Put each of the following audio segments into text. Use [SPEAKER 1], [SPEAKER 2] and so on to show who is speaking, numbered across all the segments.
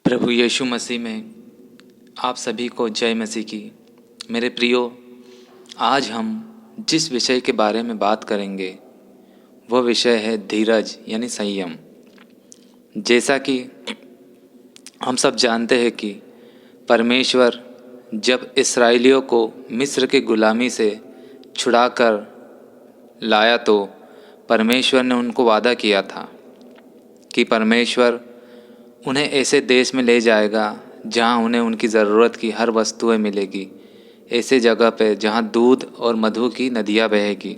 [SPEAKER 1] प्रभु यीशु मसीह में आप सभी को जय मसीह की। मेरे प्रियो, आज हम जिस विषय के बारे में बात करेंगे वह विषय है धीरज यानी संयम। जैसा कि हम सब जानते हैं कि परमेश्वर जब इस्राएलियों को मिस्र के गुलामी से छुड़ाकर लाया तो परमेश्वर ने उनको वादा किया था कि परमेश्वर उन्हें ऐसे देश में ले जाएगा जहां उन्हें उनकी ज़रूरत की हर वस्तुएं मिलेगी, ऐसे जगह पे जहां दूध और मधु की नदियां बहेगी।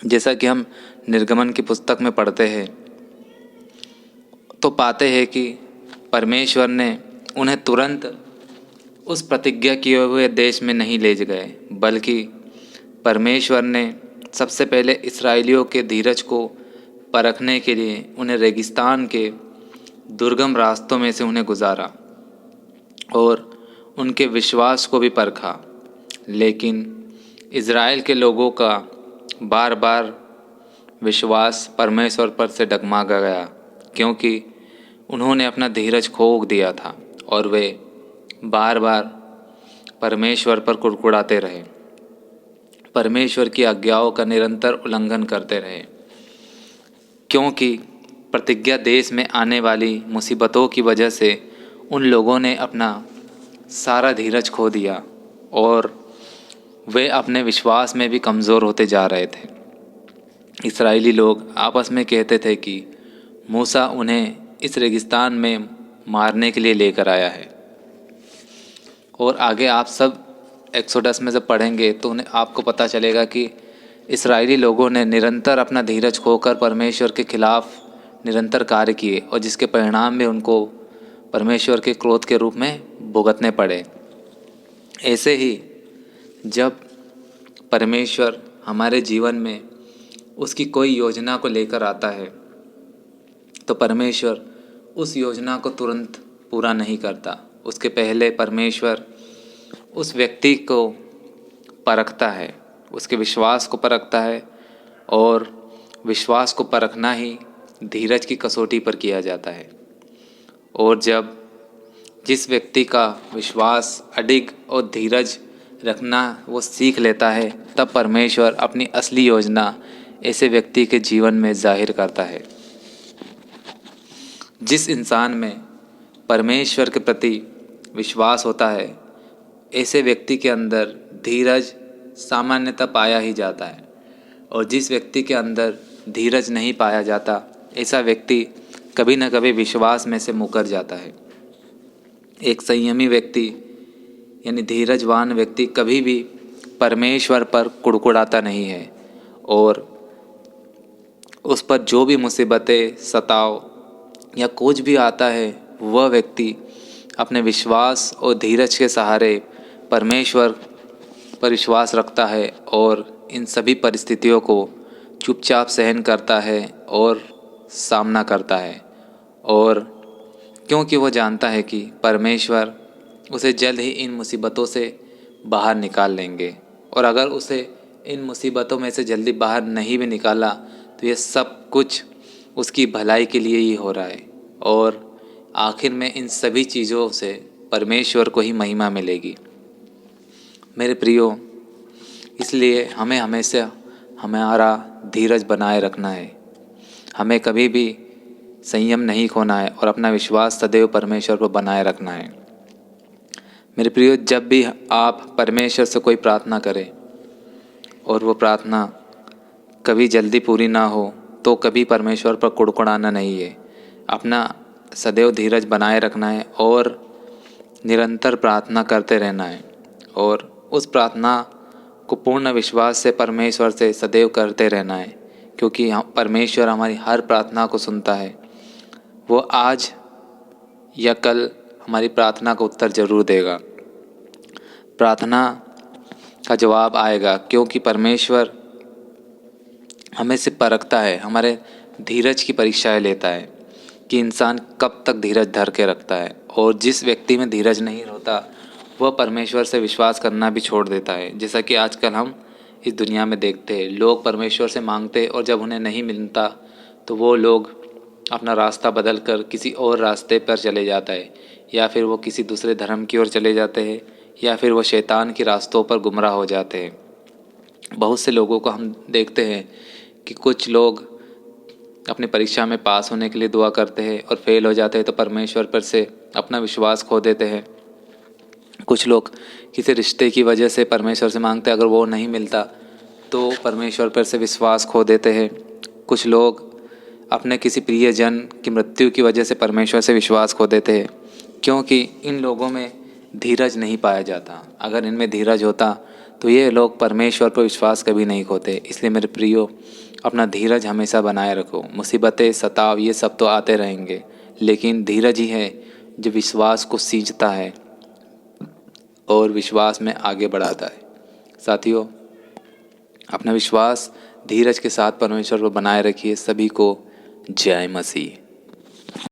[SPEAKER 1] जैसा कि हम निर्गमन की पुस्तक में पढ़ते हैं तो पाते हैं कि परमेश्वर ने उन्हें तुरंत उस प्रतिज्ञा किए हुए देश में नहीं ले गए, बल्कि परमेश्वर ने सबसे पहले इस्राएलियों के धीरज को परखने के लिए उन्हें रेगिस्तान के दुर्गम रास्तों में से उन्हें गुजारा और उनके विश्वास को भी परखा। लेकिन इज़राइल के लोगों का बार बार विश्वास परमेश्वर पर से डगमगा गया, क्योंकि उन्होंने अपना धीरज खो दिया था और वे बार बार परमेश्वर पर कुड़कुड़ाते रहे, परमेश्वर की आज्ञाओं का निरंतर उल्लंघन करते रहे। क्योंकि प्रतिज्ञा देश में आने वाली मुसीबतों की वजह से उन लोगों ने अपना सारा धीरज खो दिया और वे अपने विश्वास में भी कमज़ोर होते जा रहे थे। इस्राएली लोग आपस में कहते थे कि मूसा उन्हें इस रेगिस्तान में मारने के लिए लेकर आया है। और आगे आप सब एक्सोडस में जब पढ़ेंगे तो उन्हें आपको पता चलेगा कि इस्राएली लोगों ने निरंतर अपना धीरज खोकर परमेश्वर के खिलाफ निरंतर कार्य किए और जिसके परिणाम में उनको परमेश्वर के क्रोध के रूप में भुगतने पड़े। ऐसे ही जब परमेश्वर हमारे जीवन में उसकी कोई योजना को लेकर आता है तो परमेश्वर उस योजना को तुरंत पूरा नहीं करता। उसके पहले परमेश्वर उस व्यक्ति को परखता है, उसके विश्वास को परखता है, और विश्वास को परखना ही धीरज की कसौटी पर किया जाता है। और जब जिस व्यक्ति का विश्वास अडिग और धीरज रखना वो सीख लेता है, तब परमेश्वर अपनी असली योजना ऐसे व्यक्ति के जीवन में जाहिर करता है। जिस इंसान में परमेश्वर के प्रति विश्वास होता है, ऐसे व्यक्ति के अंदर धीरज सामान्यतः पाया ही जाता है। और जिस व्यक्ति के अंदर धीरज नहीं पाया जाता, ऐसा व्यक्ति कभी न कभी विश्वास में से मुकर जाता है। एक संयमी व्यक्ति यानी धीरजवान व्यक्ति कभी भी परमेश्वर पर कुड़कुड़ाता नहीं है, और उस पर जो भी मुसीबतें सताव या कुछ भी आता है, वह व्यक्ति अपने विश्वास और धीरज के सहारे परमेश्वर पर विश्वास रखता है और इन सभी परिस्थितियों को चुपचाप सहन करता है और सामना करता है। और क्योंकि वो जानता है कि परमेश्वर उसे जल्द ही इन मुसीबतों से बाहर निकाल लेंगे, और अगर उसे इन मुसीबतों में से जल्दी बाहर नहीं भी निकाला तो ये सब कुछ उसकी भलाई के लिए ही हो रहा है, और आखिर में इन सभी चीज़ों से परमेश्वर को ही महिमा मिलेगी। मेरे प्रियो, इसलिए हमें हमेशा हमारा धीरज बनाए रखना है। हमें कभी भी संयम नहीं खोना है और अपना विश्वास सदैव परमेश्वर पर बनाए रखना है। मेरे प्रियो, जब भी आप परमेश्वर से कोई प्रार्थना करें और वो प्रार्थना कभी जल्दी पूरी ना हो, तो कभी परमेश्वर पर कुड़कुड़ाना नहीं है। अपना सदैव धीरज बनाए रखना है और निरंतर प्रार्थना करते रहना है, और उस प्रार्थना को पूर्ण विश्वास से परमेश्वर से सदैव करते रहना है, क्योंकि परमेश्वर हमारी हर प्रार्थना को सुनता है। वो आज या कल हमारी प्रार्थना का उत्तर जरूर देगा, प्रार्थना का जवाब आएगा, क्योंकि परमेश्वर हमें से परखता है, हमारे धीरज की परीक्षाएं लेता है कि इंसान कब तक धीरज धर के रखता है। और जिस व्यक्ति में धीरज नहीं होता, वह परमेश्वर से विश्वास करना भी छोड़ देता है। जैसा कि आजकल हम इस दुनिया में देखते हैं, लोग परमेश्वर से मांगते और जब उन्हें नहीं मिलता तो वो लोग अपना रास्ता बदल कर किसी और रास्ते पर चले जाता है, या फिर वो किसी दूसरे धर्म की ओर चले जाते हैं, या फिर वो शैतान के रास्तों पर गुमराह हो जाते हैं। बहुत से लोगों को हम देखते हैं कि कुछ लोग अपनी परीक्षा में पास होने के लिए दुआ करते हैं और फेल हो जाते हैं तो परमेश्वर पर से अपना विश्वास खो देते हैं। कुछ लोग किसी रिश्ते की वजह से परमेश्वर से मांगते हैं, अगर वो नहीं मिलता तो परमेश्वर पर से विश्वास खो देते हैं। कुछ लोग अपने किसी प्रियजन की मृत्यु की वजह से परमेश्वर से विश्वास खो देते हैं, क्योंकि इन लोगों में धीरज नहीं पाया जाता। अगर इनमें धीरज होता तो ये लोग परमेश्वर पर विश्वास कभी नहीं खोते। इसलिए मेरे प्रियो, अपना धीरज हमेशा बनाए रखो। मुसीबतें, सताव, ये सब तो आते रहेंगे, लेकिन धीरज ही है जो विश्वास को सींचता है और विश्वास में आगे बढ़ाता है। साथियों, अपना विश्वास धीरज के साथ परमेश्वर पर बनाए रखिए। सभी को जय मसीह।